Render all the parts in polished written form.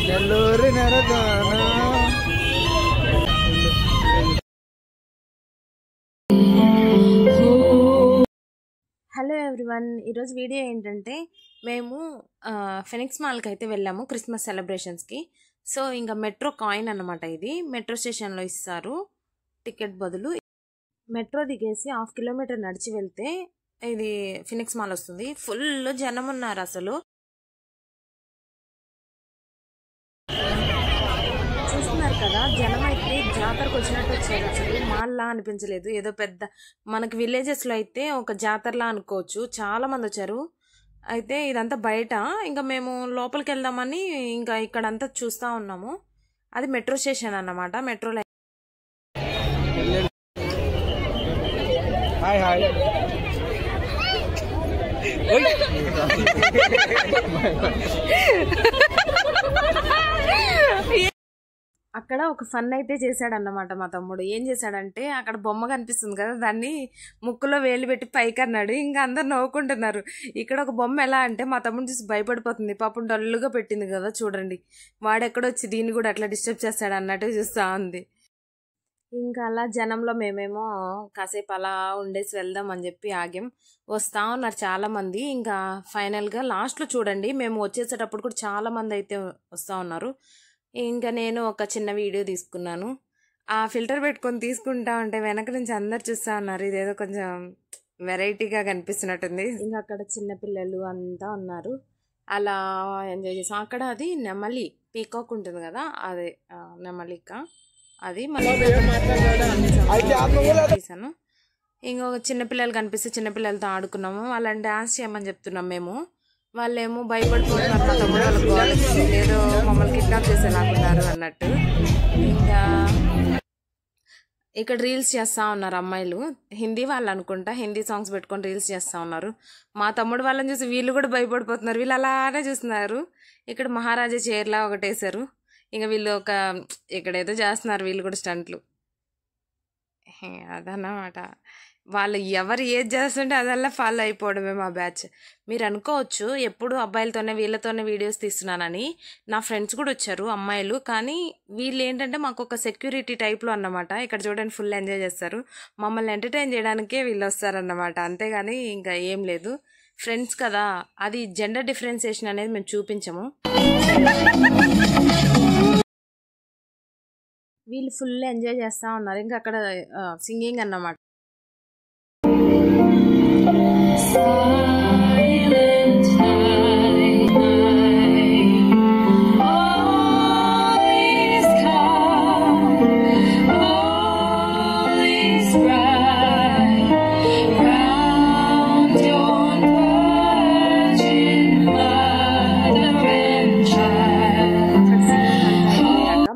నెల్లూరి నెరగానా. Hello everyone, ఈరోజు video ఏంటంటే మేము ఫెనిక్స్ మాల్కి అయితే వెళ్ళాము క్రిస్మస్ సెలబ్రేషన్స్కి. సో ఇంకా మెట్రో కాయిన్ అన్నమాట. ఇది మెట్రో స్టేషన్లో ఇస్తారు టికెట్ బదులు. మెట్రో దిగేసి 1/2 కిలోమీటర్ నడిచి వెళ్తే ఇది ఫినిక్స్ మాల్ వస్తుంది. ఫుల్ జనం ఉన్నారు అసలు. చూస్తున్నారు కదా, జనం అయితే జాతరకు వచ్చినట్టు వచ్చారు. అసలు మాల్లా అనిపించలేదు. ఏదో పెద్ద మనకి విలేజెస్లో అయితే ఒక జాతరలా అనుకోవచ్చు. చాలా మంది వచ్చారు. అయితే ఇదంతా బయట. ఇంకా మేము లోపలికి వెళ్దామని ఇంకా ఇక్కడంతా చూస్తూ ఉన్నాము. అది మెట్రో స్టేషన్ అన్నమాట. Metro line. Hi hi. అక్కడ ఒక ఫన్ అయితే చేశాడన్నమాట మా తమ్ముడు. ఏం చేశాడంటే, అక్కడ బొమ్మ కనిపిస్తుంది కదా, దాన్ని ముక్కులో వేలు పెట్టి పైకి అన్నాడు. ఇంకా అందరు నవ్వుకుంటున్నారు. ఇక్కడ ఒక బొమ్మ ఎలా అంటే మా తమ్ముడు చూసి భయపడిపోతుంది. పాపం డల్లుగా పెట్టింది కదా, చూడండి. వాడెక్కడొచ్చి దీన్ని కూడా అట్లా డిస్టర్బ్ చేస్తాడు అన్నట్టు చూస్తూ ఉంది. ఇంకా అలా జనంలో మేమేమో కాసేపు అలా ఉండేసి వెళ్దాం అని చెప్పి ఆగాం. వస్తూ ఉన్నారు చాలా మంది. ఇంకా ఫైనల్గా లాస్ట్లో చూడండి, మేము వచ్చేసేటప్పుడు కూడా చాలా మంది అయితే వస్తూ ఉన్నారు. ఇంకా నేను ఒక చిన్న వీడియో తీసుకున్నాను. ఆ ఫిల్టర్ పెట్టుకొని తీసుకుంటా ఉంటే వెనక నుంచి అందరు చూస్తూ ఉన్నారు. ఇదేదో కొంచెం వెరైటీగా కనిపిస్తున్నట్టుంది. ఇంకా అక్కడ చిన్నపిల్లలు అంతా ఉన్నారు. అలా ఎంజాయ్ చేసాం. అక్కడ అది నెమలి పీకాక్ ఉంటుంది కదా, అదే నెమలిక. అది మళ్ళీ తీసాను. ఇంకొక చిన్నపిల్లలు కనిపిస్తే చిన్నపిల్లలతో ఆడుకున్నాము. వాళ్ళని డాన్స్ చేయమని చెప్తున్నాం మేము. వాళ్ళేమో భయపడిపోతున్నారు. మా తమ్ముడు వాళ్ళకి వాళ్ళకి ఏదో మమ్మల్ని కిడ్నాప్ చేసేలాగున్నారు అన్నట్టు. ఇంకా ఇక్కడ రీల్స్ చేస్తూ ఉన్నారు అమ్మాయిలు. హిందీ వాళ్ళు అనుకుంటా. హిందీ సాంగ్స్ పెట్టుకొని రీల్స్ చేస్తూ ఉన్నారు. మా తమ్ముడు వాళ్ళని చూసి వీళ్ళు కూడా భయపడిపోతున్నారు. వీళ్ళు అలానే చూస్తున్నారు. ఇక్కడ మహారాజా చైర్లా ఒకటేసారు. ఇంకా వీళ్ళు ఇక్కడ ఏదో చేస్తున్నారు వీళ్ళు కూడా స్టంట్లు. అదన్నమాట. వాళ్ళు ఎవరు ఏది చేస్తుంటే అదల్లా ఫాలో అయిపోవడమే మా బ్యాచ్. మీరు అనుకోవచ్చు ఎప్పుడు అబ్బాయిలతోనే వీళ్ళతోనే వీడియోస్ తీస్తున్నానని. నా ఫ్రెండ్స్ కూడా వచ్చారు అమ్మాయిలు. కానీ వీళ్ళు ఏంటంటే మాకు ఒక సెక్యూరిటీ టైప్లో అన్నమాట. ఇక్కడ చూడండి ఫుల్ ఎంజాయ్ చేస్తారు. మమ్మల్ని ఎంటర్టైన్ చేయడానికే వీళ్ళు వస్తారన్నమాట. అంతేగాని ఇంకా ఏం లేదు. ఫ్రెండ్స్ కదా, అది జెండర్ డిఫరెన్సియేషన్ అనేది మేము చూపించము. వీళ్ళు ఫుల్ ఎంజాయ్ చేస్తూ ఉన్నారు. ఇంకా అక్కడ సింగింగ్ అన్నమాట.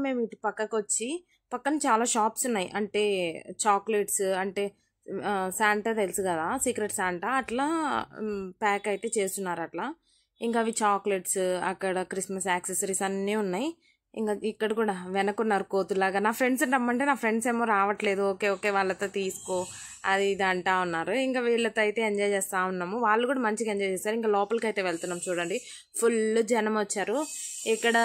మేము ఇటు పక్కకు వచ్చి, పక్కన చాలా షాప్స్ ఉన్నాయి. అంటే చాక్లెట్స్, అంటే శాంటా తెలుసు కదా, సీక్రెట్ శాంటా, అట్లా ప్యాక్ అయితే చేస్తున్నారు అట్లా. ఇంకా అవి చాక్లెట్స్, అక్కడ క్రిస్మస్ యాక్సెసరీస్ అన్నీ ఉన్నాయి. ఇంకా ఇక్కడ కూడా వెనకున్నారు కోతులాగా. నా ఫ్రెండ్స్ రమ్మంటే నా ఫ్రెండ్స్ ఏమో రావట్లేదు. ఓకే ఓకే వాళ్ళతో తీసుకో అది ఇది అంటా ఉన్నారు. ఇంకా వీళ్ళతో అయితే ఎంజాయ్ చేస్తూ ఉన్నాము. వాళ్ళు కూడా మంచిగా ఎంజాయ్ చేస్తారు. ఇంకా లోపలికి అయితే వెళ్తున్నాం. చూడండి ఫుల్ జనం వచ్చారు. ఇక్కడ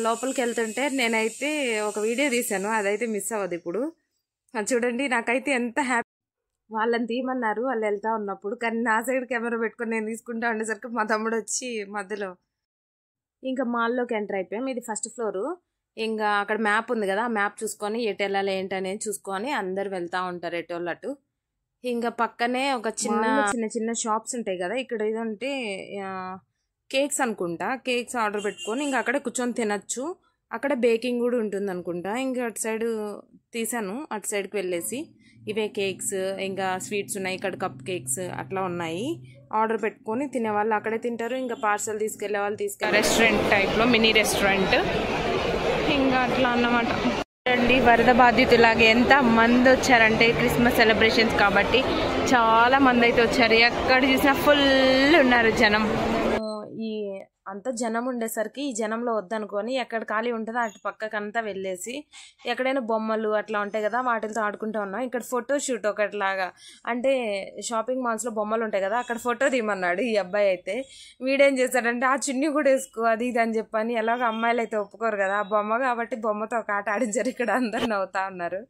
లోపలికి వెళ్తుంటే నేనైతే ఒక వీడియో తీశాను, అదైతే మిస్ అవ్వదు ఇప్పుడు. చూడండి నాకైతే ఎంత హ్యాపీ. వాళ్ళని తీయమన్నారు వాళ్ళు వెళ్తా ఉన్నప్పుడు, కానీ నా సైడ్ కెమెరా పెట్టుకొని నేను తీసుకుంటా ఉండేసరికి మా తమ్ముడు వచ్చి మధ్యలో. ఇంకా మాల్లోకి ఎంటర్ అయిపోయాం. ఇది ఫస్ట్ ఫ్లోరు. ఇంకా అక్కడ మ్యాప్ ఉంది కదా, ఆ మ్యాప్ చూసుకొని ఎటు వెళ్ళాలి ఏంటనేది చూసుకొని అందరు వెళ్తూ ఉంటారు ఎటోళ్ళటు. ఇంకా పక్కనే ఒక చిన్న చిన్న చిన్న షాప్స్ ఉంటాయి కదా. ఇక్కడ ఏదంటే కేక్స్ అనుకుంటా. కేక్స్ ఆర్డర్ పెట్టుకొని ఇంకా అక్కడే కూర్చొని తినచ్చు. అక్కడ బేకింగ్ కూడా ఉంటుంది అనుకుంటా. ఇంకా అటు సైడ్ తీసాను, అటు సైడ్కి వెళ్ళేసి ఇవే కేక్స్ ఇంకా స్వీట్స్ ఉన్నాయి. ఇక్కడ కప్ కేక్స్ అట్లా ఉన్నాయి. ఆర్డర్ పెట్టుకొని తినేవాళ్ళు అక్కడే తింటారు. ఇంకా పార్సల్ తీసుకెళ్లే వాళ్ళు తీసుకెళ్ళి రెస్టారెంట్ టైప్లో మినీ రెస్టారెంట్ ఇంకా అట్లా అన్నమాట. చూడండి వరద బాధితులాగా ఎంత మంది వచ్చారంటే, క్రిస్మస్ సెలబ్రేషన్స్ కాబట్టి చాలా మంది అయితే వచ్చారు. ఎక్కడ చూసినా ఫుల్ ఉన్నారు జనం. ఈ అంత జనం ఉండేసరికి ఈ జనంలో వద్దనుకొని ఎక్కడ ఖాళీ ఉంటుందో అటు పక్కకంతా వెళ్ళేసి ఎక్కడైనా బొమ్మలు అట్లా ఉంటాయి కదా వాటితో ఆడుకుంటూ ఉన్నాం. ఇక్కడ ఫోటో షూట్ ఒకటిలాగా, అంటే షాపింగ్ మాల్స్లో బొమ్మలు ఉంటాయి కదా అక్కడ ఫోటో తీయమన్నాడు ఈ అబ్బాయి అయితే. వీడేం చేశాడంటే ఆ చున్నీ కూడా వేసుకో అది ఇది అని చెప్పని, ఎలాగో అమ్మాయిలు అయితే ఒప్పుకోరు కదా, ఆ బొమ్మ కాబట్టి బొమ్మతో ఒక ఆట ఆడించారు. ఇక్కడ అందరు నవ్వుతా ఉన్నారు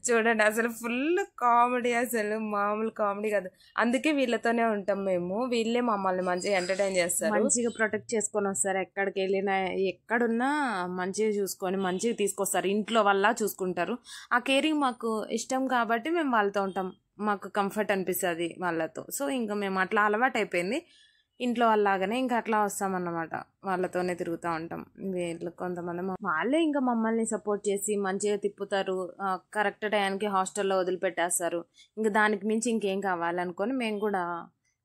చూడండి. అసలు ఫుల్ కామెడీ, అసలు మామూలు కామెడీ కాదు. అందుకే వీళ్ళతోనే ఉంటాం మేము. వీళ్ళే మమ్మల్ని మంచిగా ఎంటర్టైన్ చేస్తారు, మంచిగా ప్రొటెక్ట్ చేసుకొని వస్తారు. ఎక్కడికి వెళ్ళినా ఎక్కడున్నా మంచిగా చూసుకొని మంచిగా తీసుకొస్తారు, ఇంట్లో వల్ల చూసుకుంటారు. ఆ కేరింగ్ మాకు ఇష్టం కాబట్టి మేము వాళ్ళతో ఉంటాం, మాకు కంఫర్ట్ అనిపిస్తుంది వాళ్ళతో. సో ఇంకా మేము అట్లా అలవాటు అయిపోయింది, ఇంట్లో వాళ్ళలాగానే ఇంకా అట్లా వస్తామన్నమాట, వాళ్ళతోనే తిరుగుతూ ఉంటాం. వీళ్ళు కొంతమంది వాళ్ళే ఇంకా మమ్మల్ని సపోర్ట్ చేసి మంచిగా తిప్పుతారు, కరెక్ట్ టైంకి హాస్టల్లో వదిలిపెట్టేస్తారు. ఇంకా దానికి మించి ఇంకేం కావాలనుకొని మేము కూడా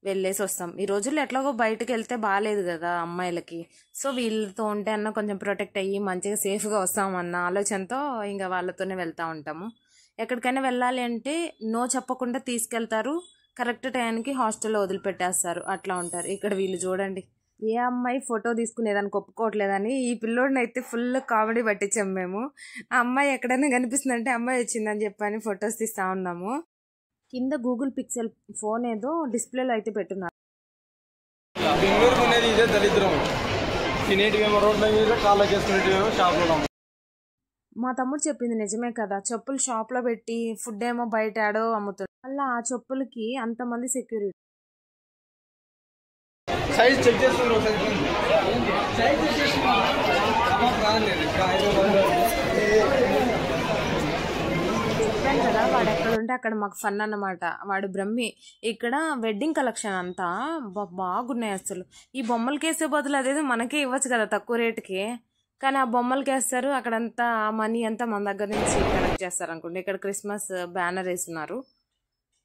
వెళ్ళేసి వస్తాం. ఈ రోజుల్లో ఎట్లాగో బయటకు వెళ్తే బాగాలేదు కదా అమ్మాయిలకి, సో వీళ్ళతో ఉంటే అన్న కొంచెం ప్రొటెక్ట్ అయ్యి మంచిగా సేఫ్గా వస్తామన్న ఆలోచనతో ఇంకా వాళ్ళతోనే వెళ్తూ ఉంటాము. ఎక్కడికైనా వెళ్ళాలి అంటే నో చెప్పకుండా తీసుకెళ్తారు, కరెక్ట్ టైంకి హాస్టల్లో వదిలిపెట్టేస్తారు, అట్లా ఉంటారు. ఇక్కడ వీళ్ళు చూడండి, ఏ అమ్మాయి ఫోటో తీసుకునేదానికి ఒప్పుకోవట్లేదని ఈ పిల్లోడిని అయితే ఫుల్ కామెడీ పట్టించాం మేము. ఆ అమ్మాయి ఎక్కడైనా కనిపిస్తుందంటే అమ్మాయి వచ్చిందని చెప్పని ఫొటోస్ తీస్తూ ఉన్నాము. కింద గూగుల్ పిక్సెల్ ఫోన్ ఏదో డిస్ప్లేలో అయితే పెట్టున్నారు. మా తమ్ముడు చెప్పింది నిజమే కదా, చెప్పులు షాప్లో పెట్టి ఫుడ్ ఏమో బయట ఆడో అమ్ముతుంది. అలా ఆ చెప్పులకి అంతమంది సెక్యూరిటీ. చెప్పాను కదా వాడు ఎక్కడ ఉంటే అక్కడ మాకు ఫన్ అన్నమాట. వాడు బ్రహ్మి. ఇక్కడ వెడ్డింగ్ కలెక్షన్ అంతా బాగున్నాయి అసలు. ఈ బొమ్మలకి వేసే బదులు అదేదో మనకే ఇవ్వచ్చు కదా తక్కువ రేటుకి, కానీ ఆ బొమ్మలకి వేస్తారు. అక్కడంతా మనీ అంతా మన దగ్గర నుంచి కలెక్ట్ చేస్తారు అనుకోండి. ఇక్కడ క్రిస్మస్ బ్యానర్ వేస్తున్నారు,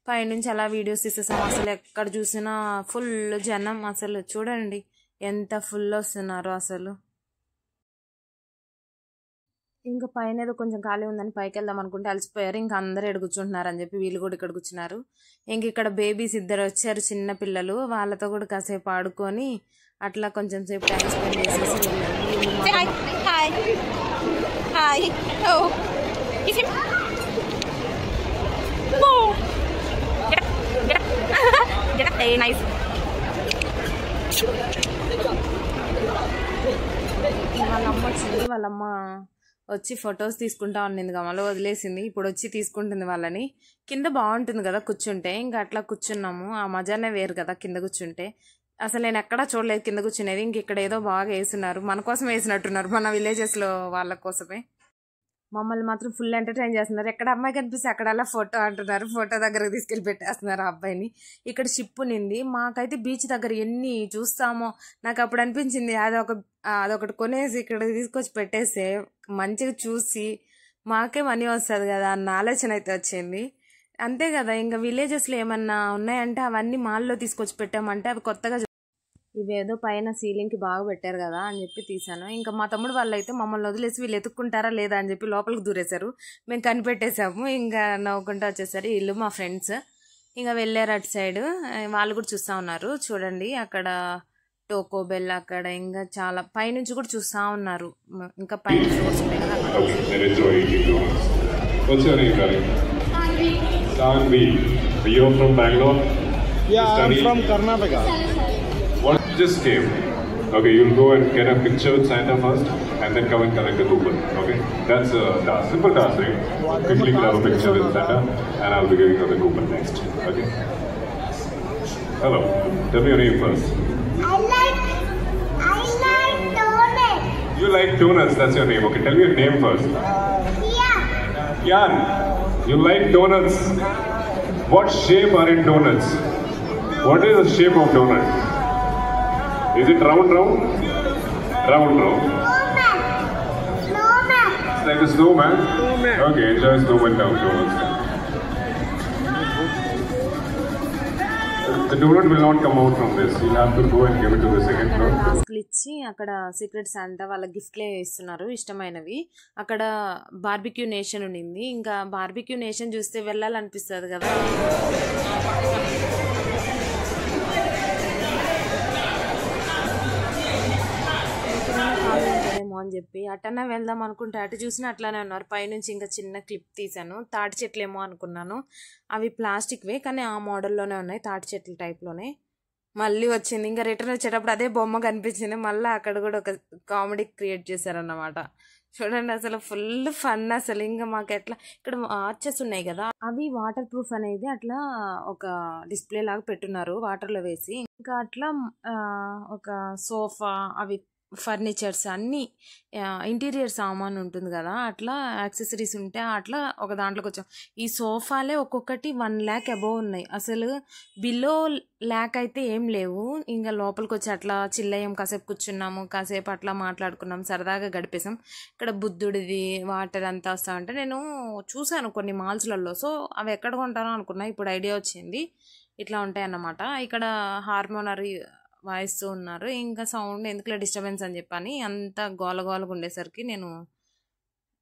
పైనుంచి అలా వీడియోస్ తీసేసాం. అసలు ఎక్కడ చూసినా ఫుల్ జనం, అసలు చూడండి ఎంత ఫుల్ వస్తున్నారు అసలు. ఇంకా పైన ఏదో కొంచెం ఖాళీ ఉందని పైకి వెళ్దాం అనుకుంటే అలసిపోయారు, ఇంకా అందరూ ఇక్కడ కూర్చుంటున్నారు అని చెప్పి వీళ్ళు కూడా ఇక్కడ కూర్చున్నారు. ఇంక ఇక్కడ బేబీస్ ఇద్దరు వచ్చారు, చిన్న పిల్లలు, వాళ్ళతో కూడా కాసేపు ఆడుకొని అట్లా కొంచెం సేపు టైం స్పెండ్ చేసేసి వాళ్ళమ్మ వచ్చింది. వాళ్ళమ్మ వచ్చి ఫొటోస్ తీసుకుంటా ఉన్నింది, గమలో వదిలేసింది, ఇప్పుడు వచ్చి తీసుకుంటుంది వాళ్ళని. కింద బాగుంటుంది కదా కూర్చుంటే, ఇంకా అట్లా కూర్చున్నాము. ఆ మజానే వేరు కదా కింద కూర్చుంటే. అసలు నేను ఎక్కడా చూడలేదు కింద కూర్చునేది. ఇంక ఇక్కడ ఏదో బాగా వేస్తున్నారు, మన కోసం వేసినట్టున్నారు, మన విలేజెస్లో వాళ్ళ కోసమే. మమ్మల్ని మాత్రం ఫుల్ ఎంటర్టైన్ చేస్తున్నారు. ఎక్కడ అమ్మాయి కనిపిస్తే అక్కడ అలా ఫోటో అంటున్నారు, ఫోటో దగ్గరకు తీసుకెళ్ళి పెట్టేస్తున్నారు ఆ అబ్బాయిని. ఇక్కడ షిప్ నింది. మాకైతే బీచ్ దగ్గర ఎన్ని చూస్తామో, నాకు అప్పుడు అనిపించింది అదొకటి కొనేసి ఇక్కడ తీసుకొచ్చి పెట్టేస్తే మంచిగా చూసి మాకే మనీ వస్తుంది కదా అన్న ఆలోచన అయితే వచ్చింది. అంతే కదా, ఇంకా విలేజెస్లో ఏమన్నా ఉన్నాయంటే అవన్నీ మాల్లో తీసుకొచ్చి పెట్టామంటే అవి కొత్తగా, ఇవేదో పైన సీలింగ్కి బాగా పెట్టారు కదా అని చెప్పి తీసాను. ఇంకా మా తమ్ముడు వాళ్ళు అయితే మమ్మల్ని వదిలేసి వీళ్ళు ఎత్తుక్కుంటారా లేదా అని చెప్పి లోపలికి దూరేశారు. మేము కనిపెట్టేసాము, ఇంకా నవ్వుకుంటూ వచ్చేసరి వీళ్ళు మా ఫ్రెండ్స్ ఇంకా వెళ్ళారు అటు సైడ్. వాళ్ళు కూడా చూస్తూ ఉన్నారు చూడండి, అక్కడ టోకో బెల్, అక్కడ ఇంకా చాలా పైనుంచి కూడా చూస్తూ ఉన్నారు. ఇంకా పైన ఫ్లోర్స్ ఉంటాయి కదా. What just came? Okay, you'll go and get a picture with Santa first, and then come and collect the coupon. Okay, that's a task, simple task, right? Quickly grab a picture with Santa, and I'll be giving you the coupon next. Okay. Hello. Tell me your name first. I like donuts. You like donuts? That's your name. Okay. Tell me your name first. Yeah. Yan. You like donuts? What shape are in donuts? What is the shape of donut? Is it round? Round. Snowman. It's like a snowman? Okay, enjoy snowman down donuts. The donut will not come out from this. You'll have to go and give it to the second floor. టాస్క్లు ఇచ్చి అక్కడ secret Santa వాళ్ళ గిఫ్ట్లే ఇస్తున్నారు ఇష్టమైనవి. అక్కడ barbecue nation ఉండింది. ఇంకా barbecue nation చూస్తే వెళ్ళాలనిపిస్తుంది కదా. అని చెప్పి అటన్నా వెళ్దాం అనుకుంటే అటు చూసినా అట్లానే ఉన్నారు. పైనుంచి ఇంకా చిన్న క్లిప్ తీసాను. తాటి చెట్లేమో అనుకున్నాను, అవి ప్లాస్టిక్వే కానీ ఆ మోడల్లోనే ఉన్నాయి, తాటి చెట్ల టైప్లోనే. మళ్ళీ వచ్చింది, ఇంకా రిటర్న్ వచ్చేటప్పుడు అదే బొమ్మ కనిపించింది. మళ్ళీ అక్కడ కూడా ఒక కామెడీ క్రియేట్ చేశారన్నమాట. చూడండి అసలు ఫుల్ ఫన్. అసలు ఇంకా మాకు ఎట్లా ఇక్కడ ఆర్చెస్ ఉన్నాయి కదా, అవి వాటర్ ప్రూఫ్ అనేది అట్లా ఒక డిస్ప్లే లాగా పెట్టున్నారు వాటర్లో వేసి. ఇంకా అట్లా ఒక సోఫా, అవి ఫర్నిచర్స్ అన్నీ ఇంటీరియర్ సామాన్ ఉంటుంది కదా, అట్లా యాక్సెసరీస్ ఉంటే అట్లా ఒక దాంట్లోకి వచ్చాం. ఈ సోఫాలే ఒక్కొక్కటి 1 lakh అబోవ్ ఉన్నాయి. అసలు బిలో 1 lakh అయితే ఏం లేవు. ఇంకా లోపలికి వచ్చి అట్లా చిల్లయ్యం, కాసేపు కూర్చున్నాము, కాసేపు అట్లా మాట్లాడుకున్నాం, సరదాగా గడిపేసాం. ఇక్కడ బుద్ధుడిది వాటర్ అంతా వస్తా అంటే నేను చూశాను కొన్ని మాల్స్లలో. సో అవి ఎక్కడ కొంటానో అనుకున్నా, ఇప్పుడు ఐడియా వచ్చింది. ఇట్లా ఉంటాయి అన్నమాట. ఇక్కడ హార్మోనరీ వాయిస్తూ ఉన్నారు. ఇంకా సౌండ్ ఎందుకులే డిస్టర్బెన్స్ అని చెప్పని అంత గోలగోలగా ఉండేసరికి నేను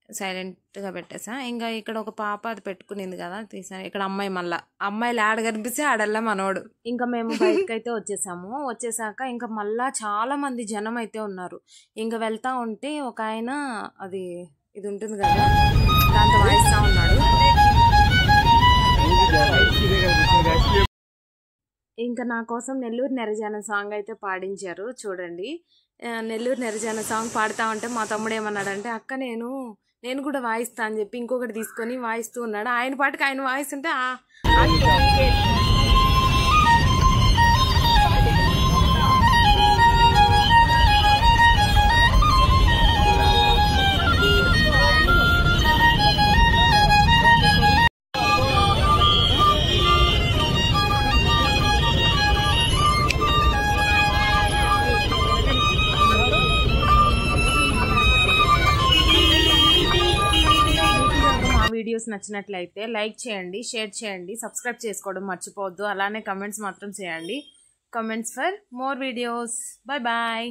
సైలెంట్గా పెట్టేసా. ఇంకా ఇక్కడ ఒక పాప అది పెట్టుకునింది కదా, తీసాను. ఇక్కడ అమ్మాయి, మళ్ళీ అమ్మాయిలు ఆడ కనిపిస్తే ఆడల్లా మనోడు. ఇంకా మేము బయటకు అయితే వచ్చేసాము. వచ్చేసాక ఇంకా మళ్ళా చాలా మంది జనం అయితే ఉన్నారు. ఇంకా వెళ్తా ఉంటే ఒక ఆయన అది ఇది ఉంటుంది కదా, దాంతో వాయిస్తూ ఉన్నాడు. ఇంకా నా కోసం నెల్లూరు నెరజాన సాంగ్ అయితే పాడించారు చూడండి. నెల్లూరు నెరజాన సాంగ్ పాడుతా ఉంటే మా తమ్ముడు ఏమన్నాడంటే, అక్క నేను కూడా వాయిస్తా అని చెప్పి ఇంకొకటి తీసుకొని వాయిస్తూ ఉన్నాడు. ఆయన పాటికి ఆయన వాయిస్తుంటే వీడియోస్ నచ్చినట్లయితే లైక్ చేయండి, షేర్ చేయండి, సబ్స్క్రైబ్ చేసుకోవడం మర్చిపోవద్దు. అలానే కమెంట్స్ మాత్రం చేయండి. Comments for more videos. Bye bye.